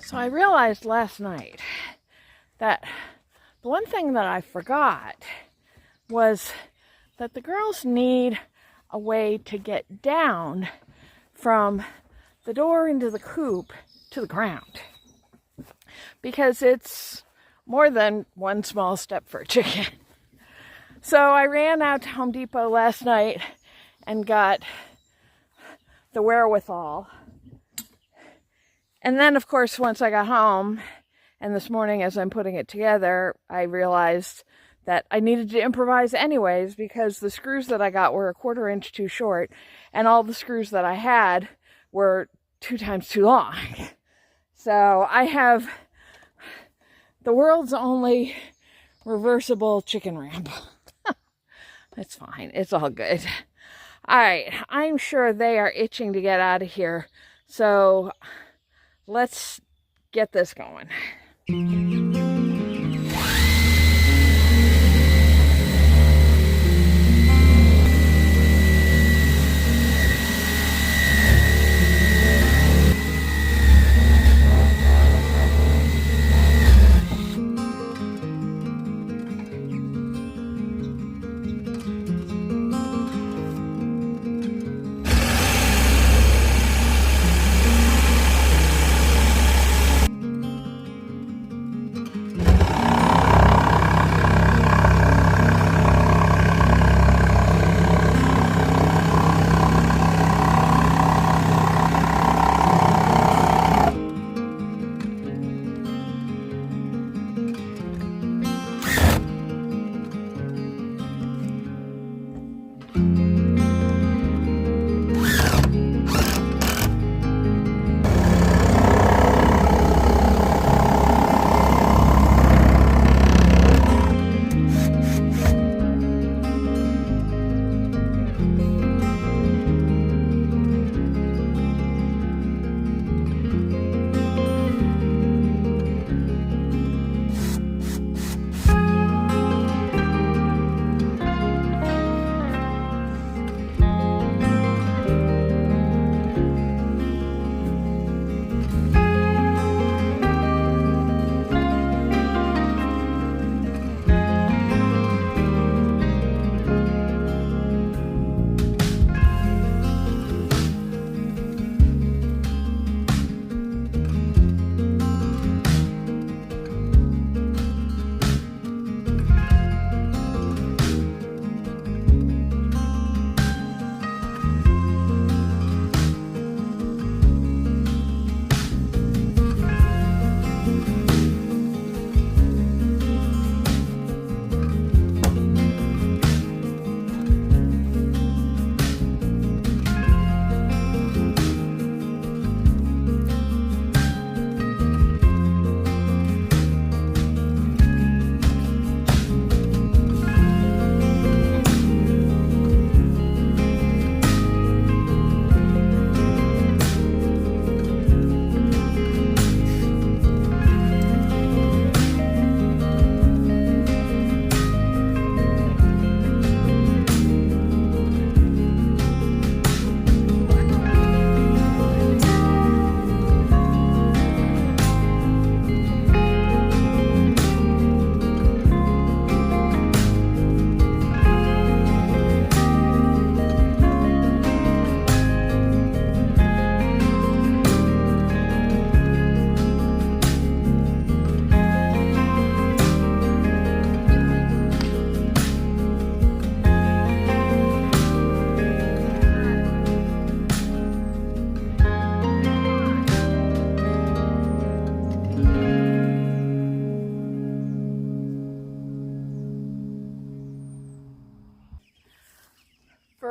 So I realized last night that the one thing that I forgot was that the girls need a way to get down from the door into the coop to the ground, because it's more than one small step for a chicken. So I ran out to Home Depot last night and got the wherewithal. And then, of course, once I got home, and this morning as I'm putting it together, I realized that I needed to improvise anyways, because the screws that I got were 1/4 inch too short, and all the screws that I had were 2 times too long. So I have the world's only reversible chicken ramp. It's fine. It's all good. All right. I'm sure they are itching to get out of here. So let's get this going.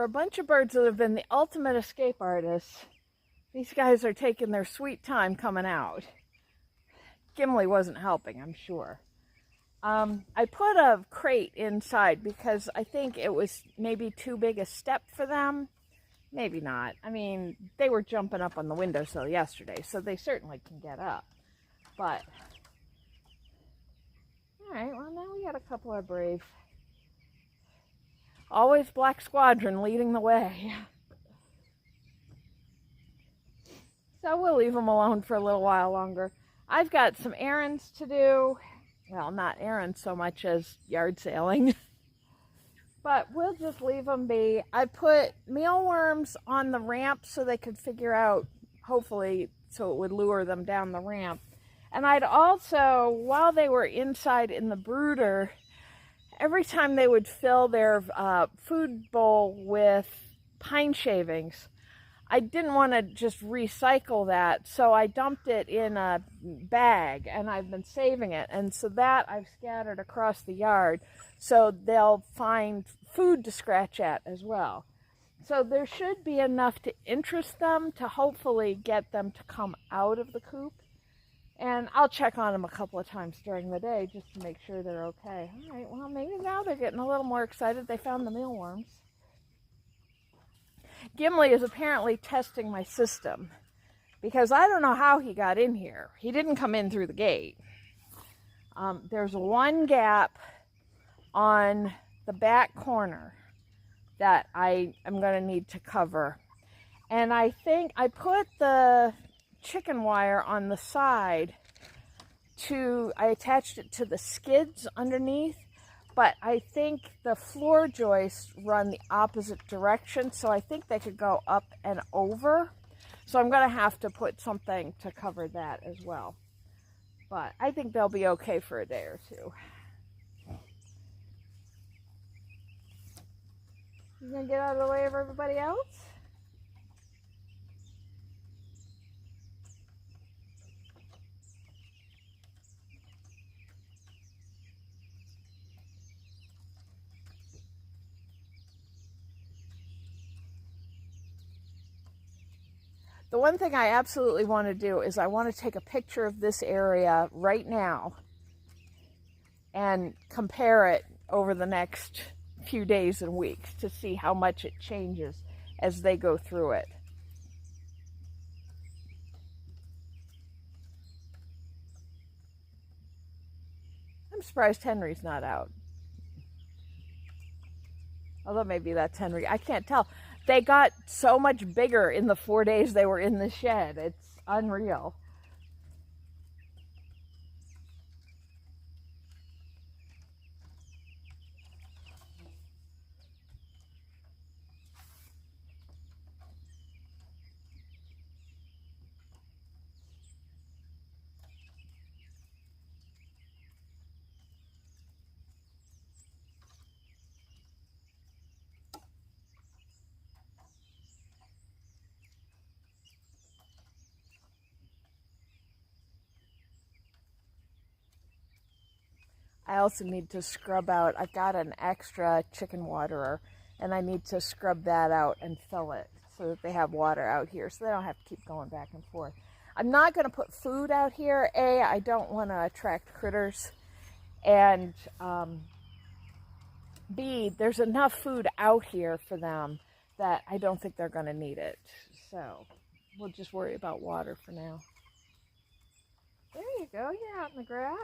a bunch of birds that have been the ultimate escape artists, these guys are taking their sweet time coming out. Gimli wasn't helping, I'm sure. I put a crate inside because I think it was maybe too big a step for them. Maybe not. I mean, they were jumping up on the windowsill yesterday, so they certainly can get up. But, alright, well now we got a couple of brave. Always Black Squadron leading the way. So we'll leave them alone for a little while longer. I've got some errands to do. Well, not errands so much as yard sailing. But we'll just leave them be. I put mealworms on the ramp so they could figure out, hopefully, so it would lure them down the ramp. And I'd also, while they were inside in the brooder, every time they would fill their food bowl with pine shavings, I didn't want to just recycle that, so I dumped it in a bag, and I've been saving it. And so that I've scattered across the yard, so they'll find food to scratch at as well. So there should be enough to interest them to hopefully get them to come out of the coop. And I'll check on them a couple of times during the day just to make sure they're okay. All right, well, maybe now they're getting a little more excited. They found the mealworms. Gimli is apparently testing my system because I don't know how he got in here. He didn't come in through the gate. There's one gap on the back corner that I am going to need to cover. And I think I put the chicken wire on the side I attached it to the skids underneath, but I think the floor joists run the opposite direction, so I think they could go up and over. So I'm going to have to put something to cover that as well. But I think they'll be okay for a day or two. You gonna get out of the way of everybody else? The one thing I absolutely want to do is I want to take a picture of this area right now and compare it over the next few days and weeks to see how much it changes as they go through it. I'm surprised Henry's not out. Although maybe that's Henry. I can't tell. They got so much bigger in the 4 days they were in the shed. It's unreal. I also need to scrub out. I've got an extra chicken waterer, and I need to scrub that out and fill it so that they have water out here so they don't have to keep going back and forth. I'm not going to put food out here. A, I don't want to attract critters, and B, there's enough food out here for them that I don't think they're going to need it. So we'll just worry about water for now. There you go. You're out in the grass.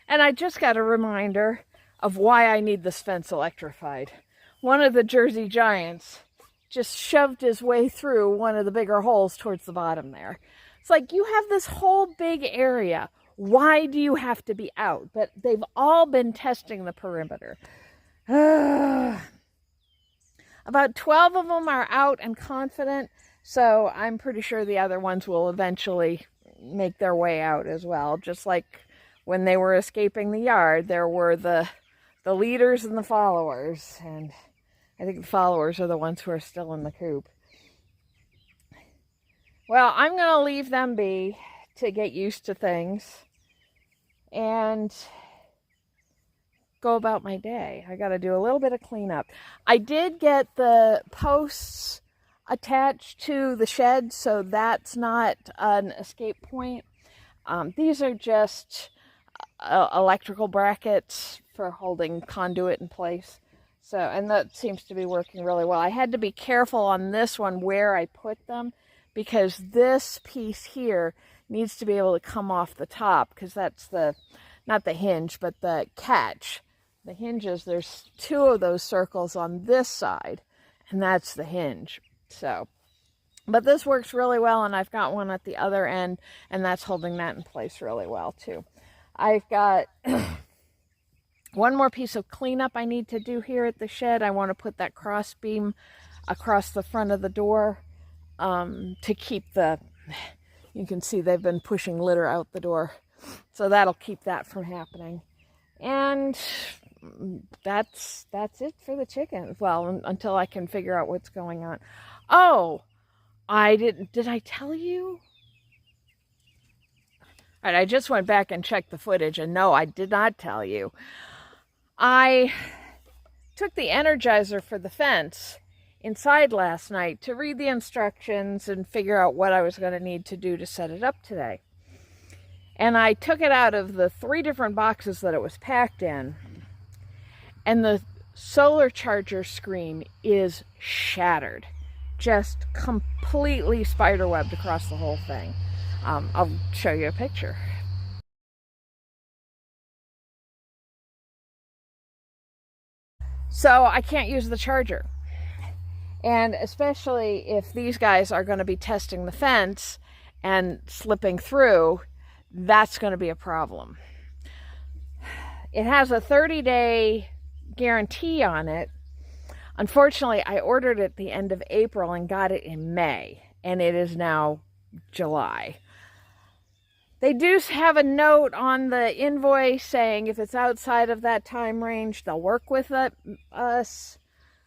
And I just got a reminder of why I need this fence electrified. One of the Jersey Giants just shoved his way through one of the bigger holes towards the bottom there. It's like, you have this whole big area. Why do you have to be out? But they've all been testing the perimeter. About 12 of them are out and confident, so I'm pretty sure the other ones will eventually make their way out as well. Just like when they were escaping the yard, there were the leaders and the followers, and I think the followers are the ones who are still in the coop. Well, I'm going to leave them be to get used to things and go about my day. I got to do a little bit of cleanup. I did get the posts attached to the shed, so that's not an escape point. These are just electrical brackets for holding conduit in place. So, and that seems to be working really well. I had to be careful on this one where I put them, because this piece here needs to be able to come off the top, because that's the, not the hinge, but the catch. The hinges, there's two of those circles on this side, and that's the hinge. So, but this works really well, and I've got one at the other end, and that's holding that in place really well too. I've got one more piece of cleanup I need to do here at the shed. I want to put that cross beam across the front of the door to keep the, you can see they've been pushing litter out the door, so that'll keep that from happening. And that's it for the chickens. Well, until I can figure out what's going on. Oh, did I tell you? All right, I just went back and checked the footage, and no, I did not tell you. I took the Energizer for the fence inside last night to read the instructions and figure out what I was going to need to do to set it up today. And I took it out of the 3 different boxes that it was packed in, and the solar charger screen is shattered. Just completely spiderwebbed across the whole thing. I'll show you a picture. So I can't use the charger. And especially if these guys are going to be testing the fence and slipping through, that's going to be a problem. It has a 30-day guarantee on it. Unfortunately, I ordered it the end of April and got it in May, and it is now July. They do have a note on the invoice saying if it's outside of that time range, they'll work with us.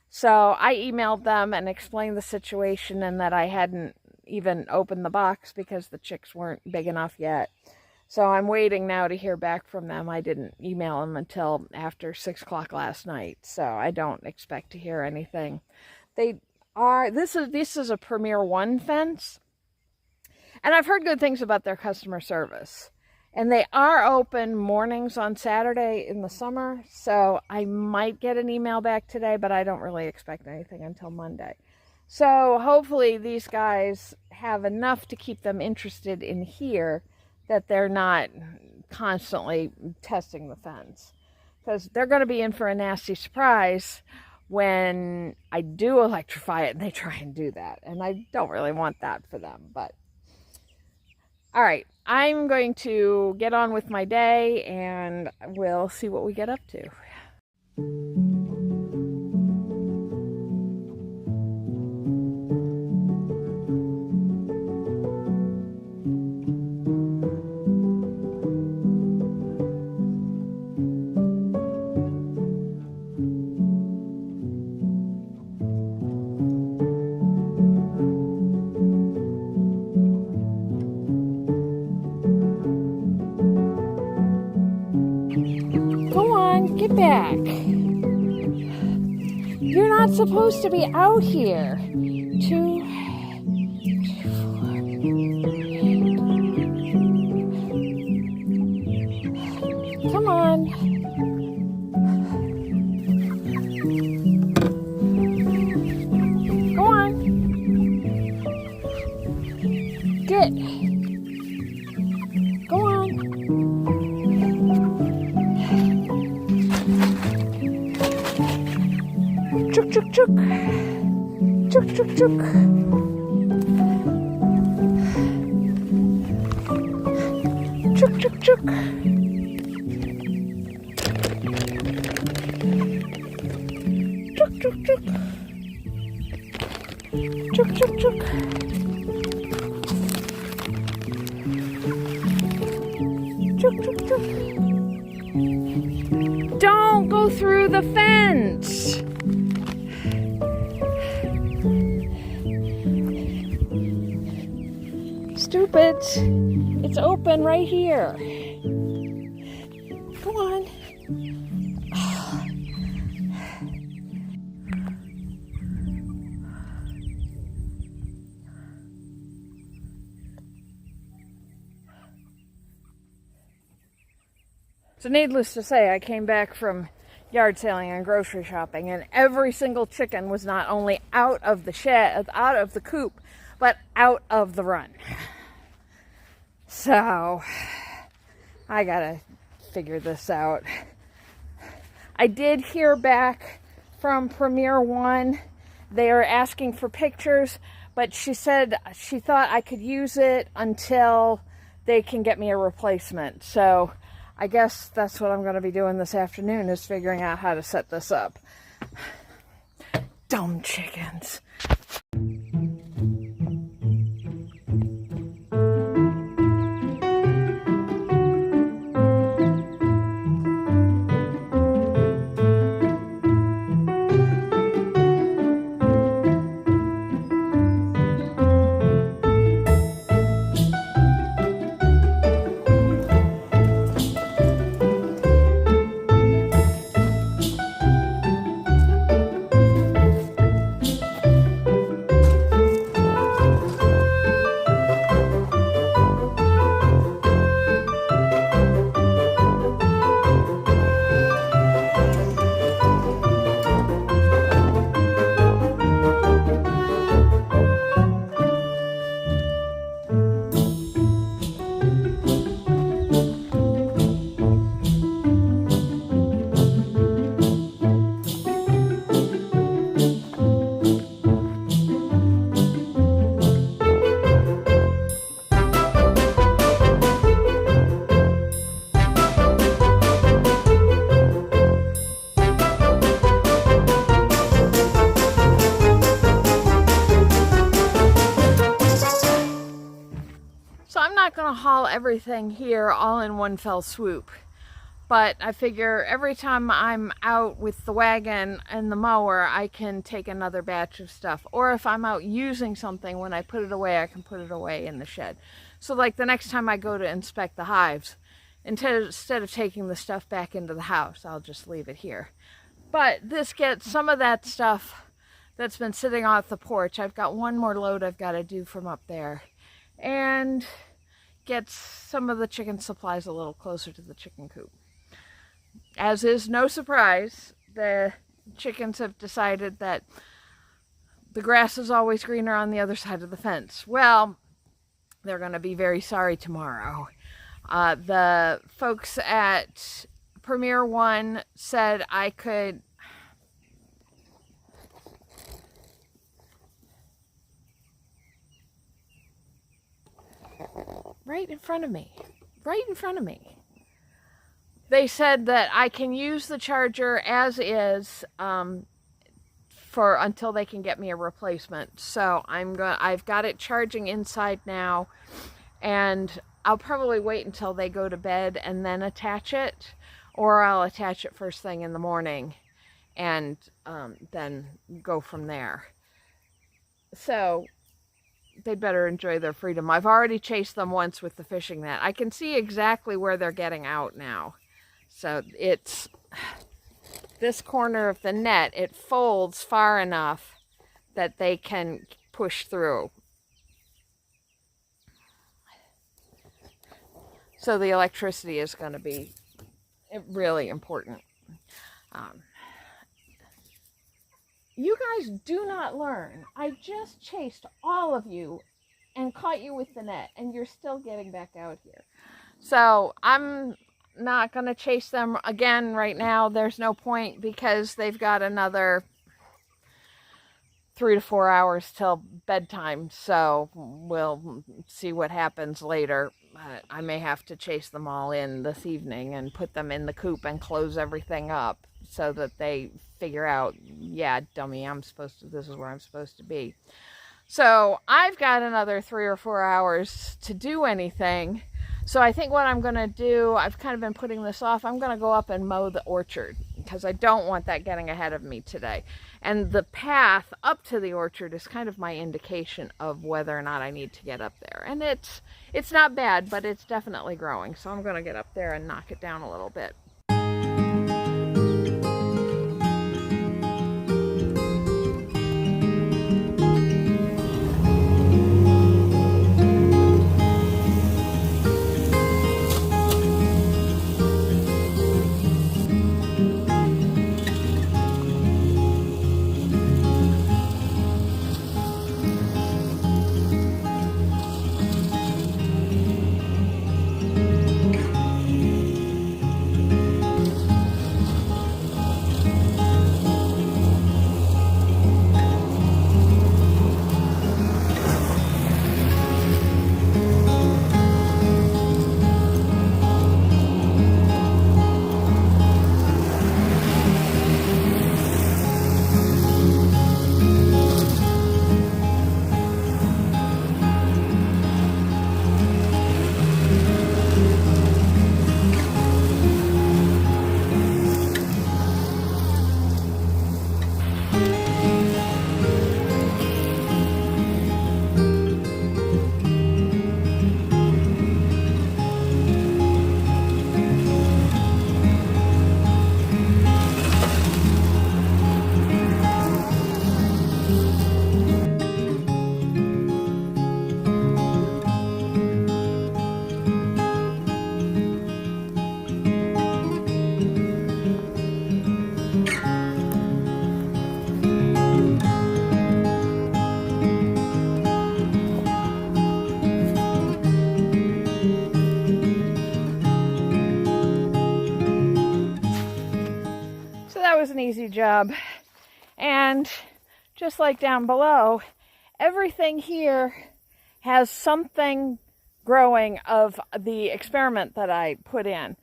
So I emailed them and explained the situation, and that I hadn't even opened the box because the chicks weren't big enough yet. So I'm waiting now to hear back from them. I didn't email them until after 6 o'clock last night, so I don't expect to hear anything. This is a Premier One fence, and I've heard good things about their customer service. And they are open mornings on Saturday in the summer, so I might get an email back today, but I don't really expect anything until Monday. So hopefully these guys have enough to keep them interested in here, that they're not constantly testing the fence. Because they're going to be in for a nasty surprise when I do electrify it and they try and do that. And I don't really want that for them. But all right, I'm going to get on with my day, and we'll see what we get up to. Get back. You're not supposed to be out here. 2, 4. Come on. Go on. Get. Go on. chuk. Chuk, chuk, chuk. Chuk, chuk, chuk. Chuk, chuk, chuk. Chuk, chuk, chuk. Chuk, chuk, chuk. Don't go through the fence. Stupid. It's open right here. Come on. So needless to say, I came back from yard sailing and grocery shopping, and every single chicken was not only out of the shed, out of the coop, but out of the run. So I gotta figure this out. I did hear back from Premier One. They are asking for pictures, but she said she thought I could use it until they can get me a replacement. So I guess that's what I'm going to be doing this afternoon, is figuring out how to set this up. Dumb chickens. So I'm not going to haul everything here all in one fell swoop, but I figure every time I'm out with the wagon and the mower, I can take another batch of stuff. Or if I'm out using something, when I put it away, I can put it away in the shed. So like the next time I go to inspect the hives, instead of taking the stuff back into the house, I'll just leave it here. But this gets some of that stuff that's been sitting off the porch. I've got one more load I've got to do from up there. And gets some of the chicken supplies a little closer to the chicken coop. As is no surprise, the chickens have decided that the grass is always greener on the other side of the fence. Well, they're going to be very sorry tomorrow. The folks at Premier One said I could right in front of me. They said that I can use the charger as is for until they can get me a replacement. So I've got it charging inside now, and I'll probably wait until they go to bed and then attach it, or I'll attach it first thing in the morning and then go from there. So they'd better enjoy their freedom. I've already chased them once with the fishing net. I can see exactly where they're getting out now. So it's this corner of the net, it folds far enough that they can push through. So the electricity is going to be really important. You guys do not learn. I just chased all of you and caught you with the net, and you're still getting back out here. So I'm not going to chase them again right now. There's no point, because they've got another 3 to 4 hours till bedtime, so we'll see what happens later. I may have to chase them all in this evening and put them in the coop and close everything up so that they figure out, yeah, dummy, this is where I'm supposed to be. So I've got another 3 or 4 hours to do anything. So I think what I'm going to do, I've kind of been putting this off, I'm going to go up and mow the orchard because I don't want that getting ahead of me today. And the path up to the orchard is kind of my indication of whether or not I need to get up there. And it's not bad, but it's definitely growing. So I'm going to get up there and knock it down a little bit. So that was an easy job. And just like down below, everything here has something growing of the experiment that I put in.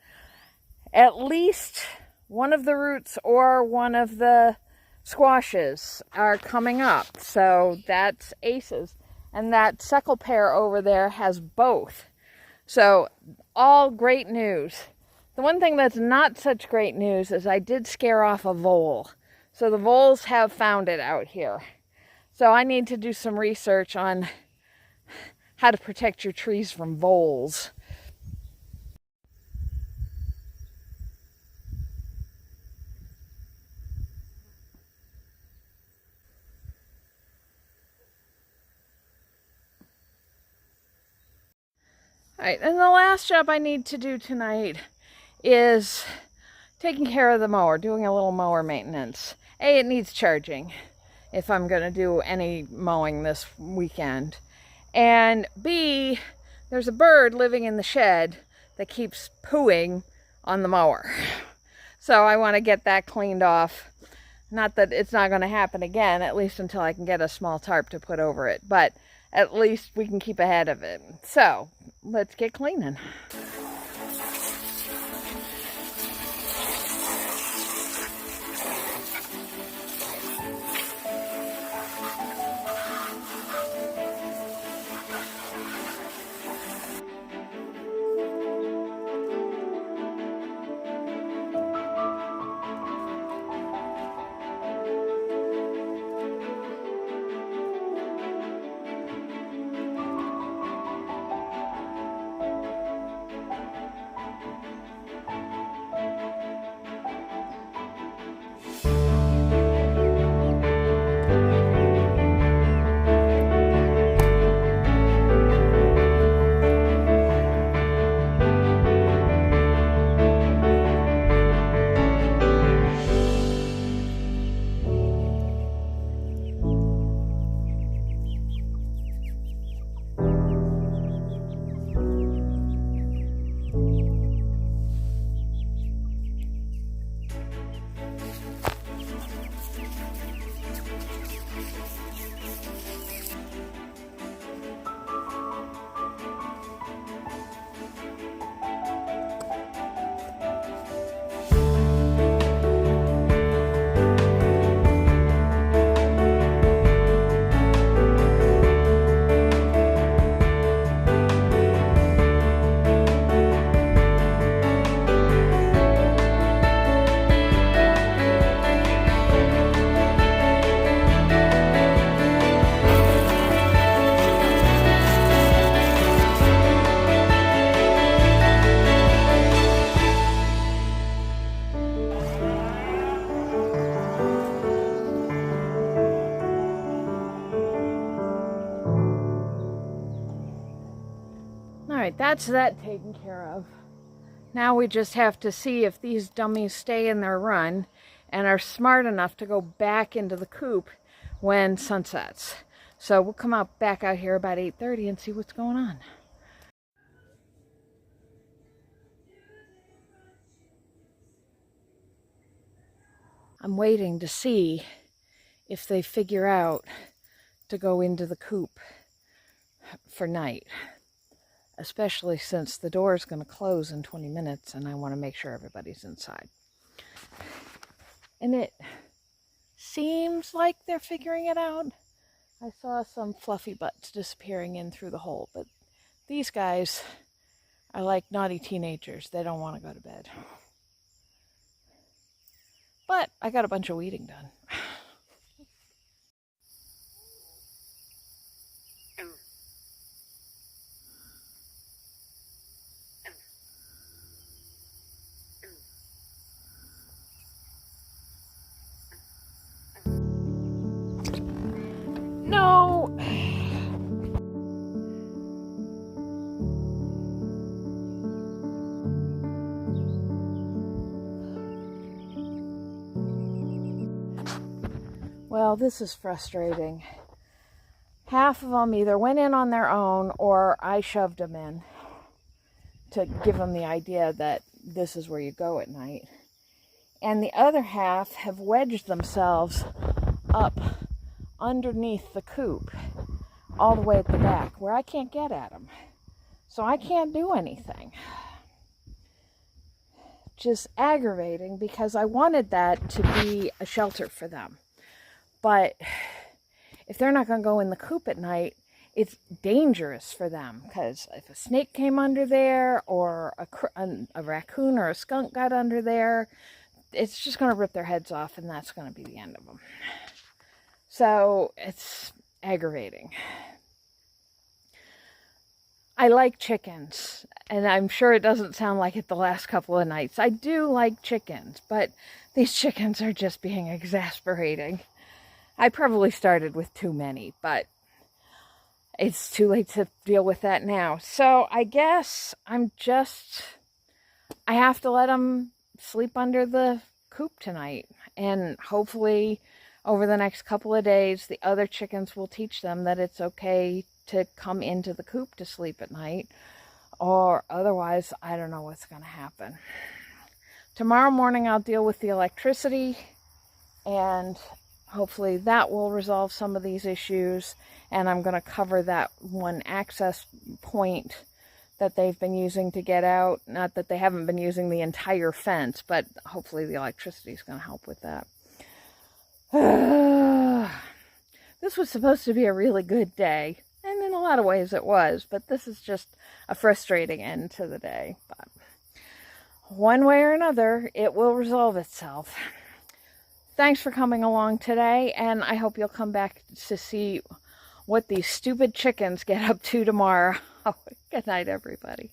At least one of the roots or one of the squashes are coming up. So that's aces. And that seckel pear over there has both. So all great news. The one thing that's not such great news is I did scare off a vole. So the voles have found it out here. So I need to do some research on how to protect your trees from voles. All right, and the last job I need to do tonight is taking care of the mower, doing a little mower maintenance. A, it needs charging if I'm going to do any mowing this weekend. And B, there's a bird living in the shed that keeps pooing on the mower. So I want to get that cleaned off. Not that it's not going to happen again, at least until I can get a small tarp to put over it. But at least we can keep ahead of it. So let's get cleaning. that's that taken care of. Now we just have to see if these dummies stay in their run and are smart enough to go back into the coop when sun sets. So we'll come back out here about 8:30 and see what's going on. I'm waiting to see if they figure out to go into the coop for night, especially since the door is going to close in 20 minutes and I want to make sure everybody's inside. And it seems like they're figuring it out. I saw some fluffy butts disappearing in through the hole, but these guys are like naughty teenagers. They don't want to go to bed. But I got a bunch of weeding done. No! Well, this is frustrating. Half of them either went in on their own or I shoved them in to give them the idea that this is where you go at night. And the other half have wedged themselves up underneath the coop all the way at the back where I can't get at them. So I can't do anything. Just aggravating because I wanted that to be a shelter for them. But if they're not going to go in the coop at night, it's dangerous for them because if a snake came under there or a raccoon or a skunk got under there, it's just going to rip their heads off and that's going to be the end of them. So it's aggravating. I like chickens, and I'm sure it doesn't sound like it the last couple of nights. I do like chickens, but these chickens are just being exasperating. I probably started with too many, but it's too late to deal with that now. So I guess I have to let them sleep under the coop tonight. And hopefully over the next couple of days, the other chickens will teach them that it's okay to come into the coop to sleep at night. Or otherwise, I don't know what's going to happen. Tomorrow morning, I'll deal with the electricity and hopefully that will resolve some of these issues, and I'm going to cover that one access point that they've been using to get out. Not that they haven't been using the entire fence, but hopefully the electricity is going to help with that. This was supposed to be a really good day, and in a lot of ways it was, but this is just a frustrating end to the day. But one way or another, it will resolve itself. Thanks for coming along today, and I hope you'll come back to see what these stupid chickens get up to tomorrow. Good night, everybody.